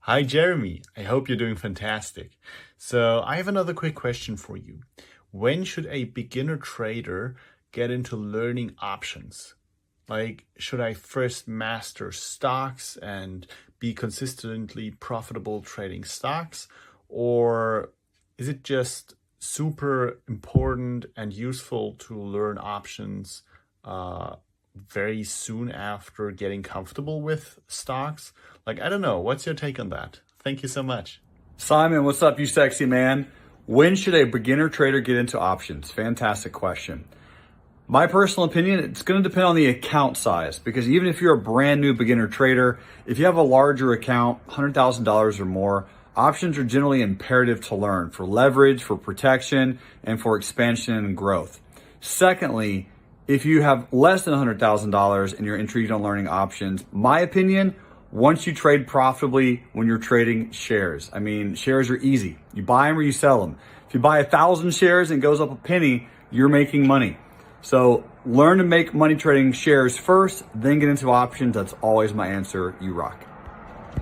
Hi, Jeremy. I hope you're doing fantastic. So, I have another quick question for you. When should a beginner trader get into learning options? Like, should I first master stocks and be consistently profitable trading stocks? Or is it just super important and useful to learn options very soon after getting comfortable with stocks? Like, I don't know. What's your take on that? Thank you so much. Simon, what's up, you sexy man? When should a beginner trader get into options? Fantastic question. My personal opinion, it's going to depend on the account size, because even if you're a brand new beginner trader, if you have a larger account, $100,000 or more, options are generally imperative to learn for leverage, for protection, and for expansion and growth. Secondly, if you have less than $100,000 and you're intrigued on learning options, my opinion, once you trade profitably when you're trading shares. I mean, shares are easy. You buy them or you sell them. If you buy 1,000 shares and it goes up a penny, you're making money. So learn to make money trading shares first, then get into options. That's always my answer. You rock.